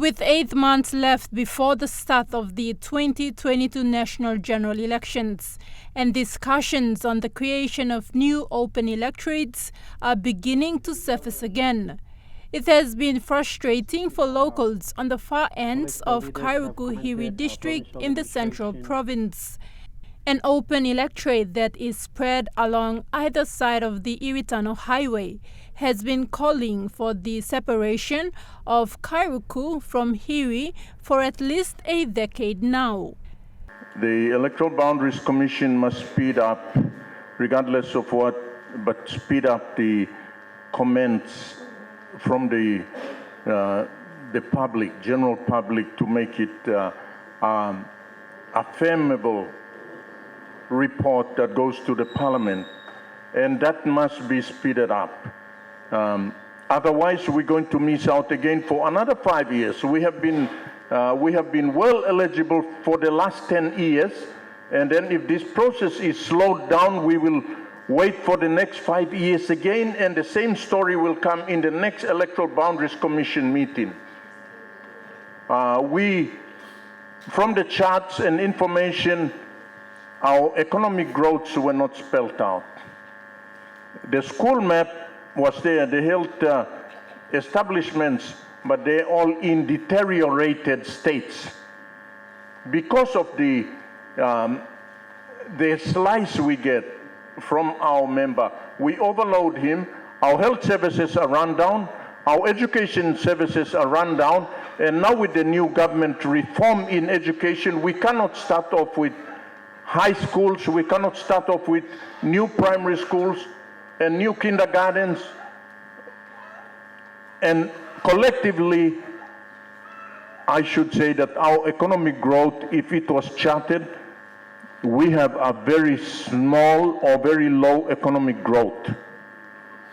With 8 months left before the start of the 2022 national general elections, and discussions on the creation of new open electorates are beginning to surface again. It has been frustrating for locals on the far ends of Kairiku Hiri district in the central province. An open electorate that is spread along either side of the Iritano Highway has been calling for the separation of Kairiku from Hiri for at least a decade now. The Electoral Boundaries Commission must speed up, regardless of what, but speed up the comments from the public, general public, to make it a favorable report that goes to the Parliament, and that must be speeded up. Otherwise, we're going to miss out again for another 5 years. We have been well eligible for the last 10 years, and then if this process is slowed down, we will wait for the next 5 years again, and the same story will come in the next Electoral Boundaries Commission meeting. From the charts and information, our economic growths were not spelled out. The school map was there, the health establishments, but they're all in deteriorated states. Because of the slice we get from our member, we overload him. Our health services are run down, our education services are run down, and now with the new government reform in education, we cannot start off with high schools, we cannot start off with new primary schools and new kindergartens. And collectively, I should say that our economic growth, if it was charted, we have a very small or very low economic growth.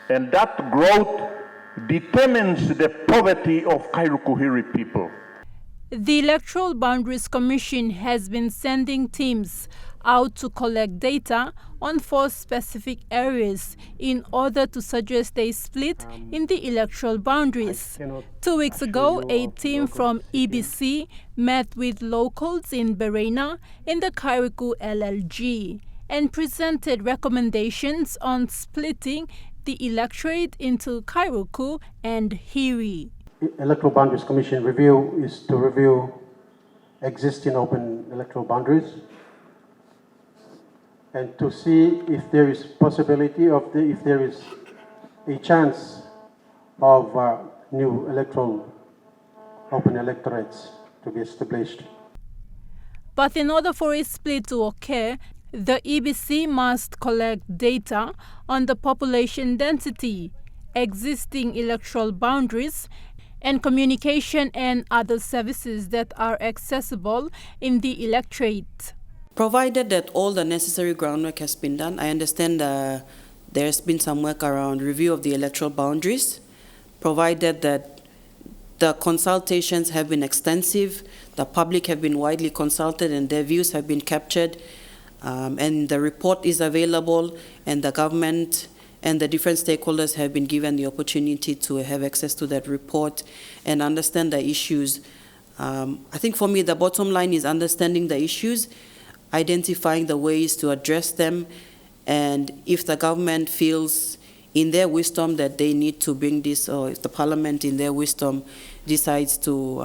And that growth determines the poverty of Kairiku Hiri people. The Electoral Boundaries Commission has been sending teams out to collect data on 4 specific areas in order to suggest a split in the electoral boundaries. 2 weeks ago, a team from EBC met with locals in Berena in the Kairiku LLG and presented recommendations on splitting the electorate into Kairiku and Hiri. Electoral Boundaries Commission review is to review existing open electoral boundaries and to see if there is possibility of if there is a chance of new electoral open electorates to be established. But in order for a split to occur, the EBC must collect data on the population density, existing electoral boundaries, and communication and other services that are accessible in the electorate. Provided that all the necessary groundwork has been done, I understand there's been some work around review of the electoral boundaries, provided that the consultations have been extensive, the public have been widely consulted and their views have been captured, and the report is available, and the government and the different stakeholders have been given the opportunity to have access to that report and understand the issues. I think for me, the bottom line is understanding the issues, identifying the ways to address them, and if the government feels in their wisdom that they need to bring this, or if the Parliament in their wisdom decides to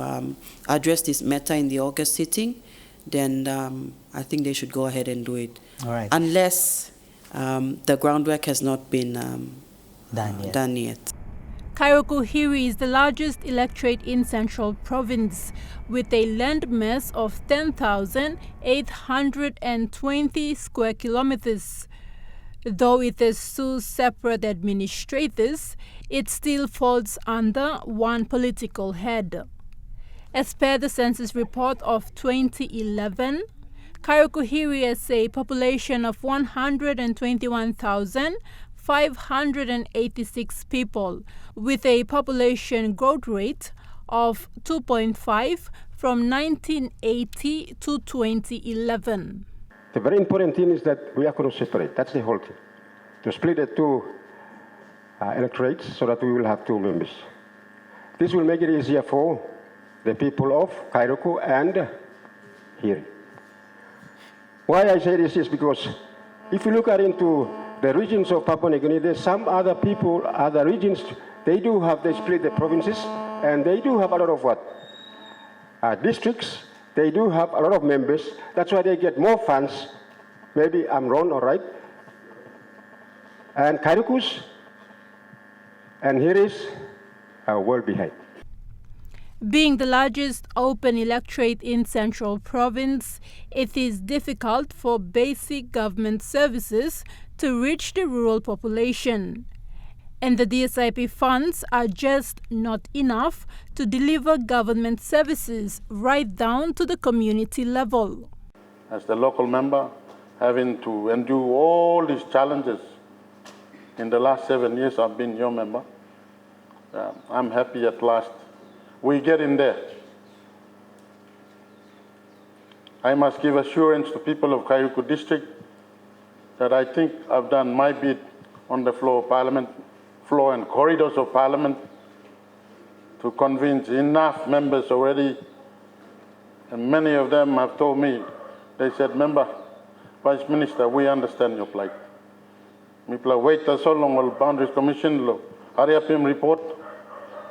address this matter in the August sitting, then I think they should go ahead and do it. All right. Unless the groundwork has not been done yet. Kairiku Hiri is the largest electorate in Central Province, with a landmass of 10,820 square kilometers. Though it has 2 separate administrators, it still falls under one political head. As per the census report of 2011, Kairiku Hiri has a population of 121,586 people, with a population growth rate of 2.5 from 1980 to 2011. The very important thing is that we are going to separate. That's the whole thing. To split the 2 electorates so that we will have 2 members. This will make it easier for the people of Kairiku and Hiri. Why I say this is because if you look at into the regions of Papua New Guinea, there's some other people, other regions, they split the provinces, and they do have a lot of districts. They do have a lot of members. That's why they get more funds. Maybe I'm wrong, all right. And Kairiku's and Hiri's are well behind. Being the largest open electorate in Central Province, it is difficult for basic government services to reach the rural population. And the DSIP funds are just not enough to deliver government services right down to the community level. As the local member, having to endure all these challenges, in the last 7 years I've been your member, I'm happy at last we get in there. I must give assurance to people of Kairiku district that I think I've done my bit on the floor of Parliament, floor and corridors of Parliament to convince enough members already. And many of them have told me, they said, Member, Vice Minister, we understand your plight. Mipla wait so long on Boundaries Commission, hurry up him report,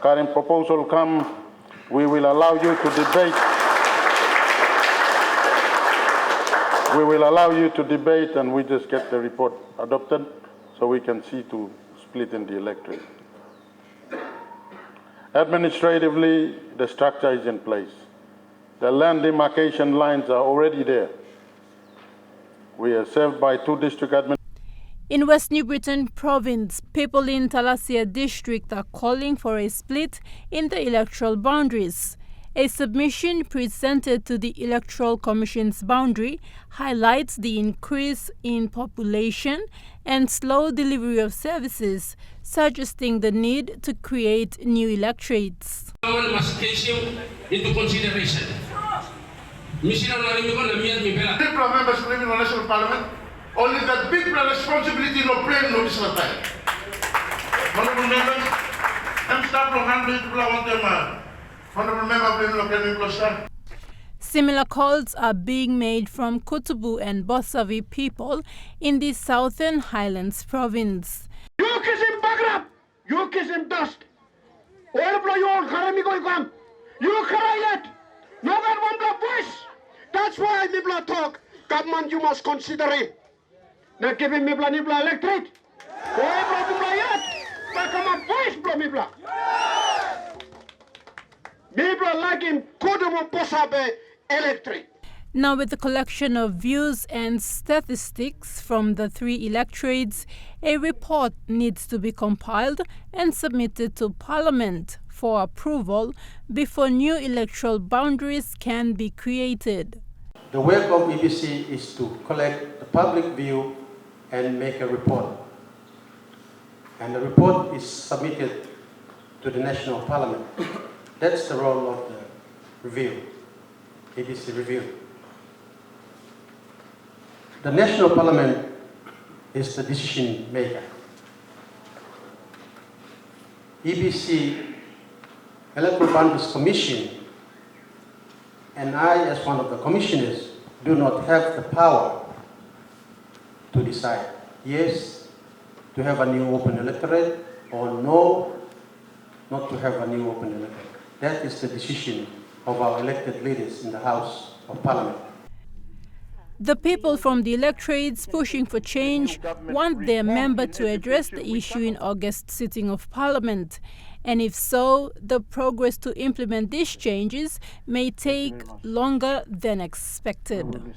current proposal come, we will allow you to debate. We will allow you to debate and we just get the report adopted so we can see to split in the electorate. Administratively, the structure is in place. The land demarcation lines are already there. We are served by 2 district administrators. In West New Britain Province, people in Talasea district are calling for a split in the electoral boundaries. A submission presented to the Electoral Commission's boundary highlights the increase in population and slow delivery of services, suggesting the need to create new electorates. Government must take you into consideration. People members living in the National Parliament, only the big responsibility no blame no this time. Honorable members, I'm start from handling people want them. Honorable member blame no blame. Similar calls are being made from Kutubu and Bosavi people in the Southern Highlands province. You kiss him bagrap, you kiss him dust. All of you all karami go come. You cry yet. No one want the voice. That's why Nibla talk. Government you must consider him. Not give him Nibla electorate. All Nibla yet. But come on voice blow Nibla. Nibla like him Kutubu Bosabe electorate. Now, with the collection of views and statistics from the 3 electorates, a report needs to be compiled and submitted to Parliament for approval before new electoral boundaries can be created. The work of EBC is to collect the public view and make a report. And the report is submitted to the National Parliament. That's the role of the review, EBC review. The National Parliament is the decision maker. EBC, Electoral Boundaries Commission, and I, as one of the commissioners, do not have the power to decide yes to have a new open electorate or no, not to have a new open electorate. That is the decision of our elected leaders in the House of Parliament. The people from the electorates pushing for change want their member to address the issue in August sitting of Parliament. And if so, the progress to implement these changes may take longer than expected.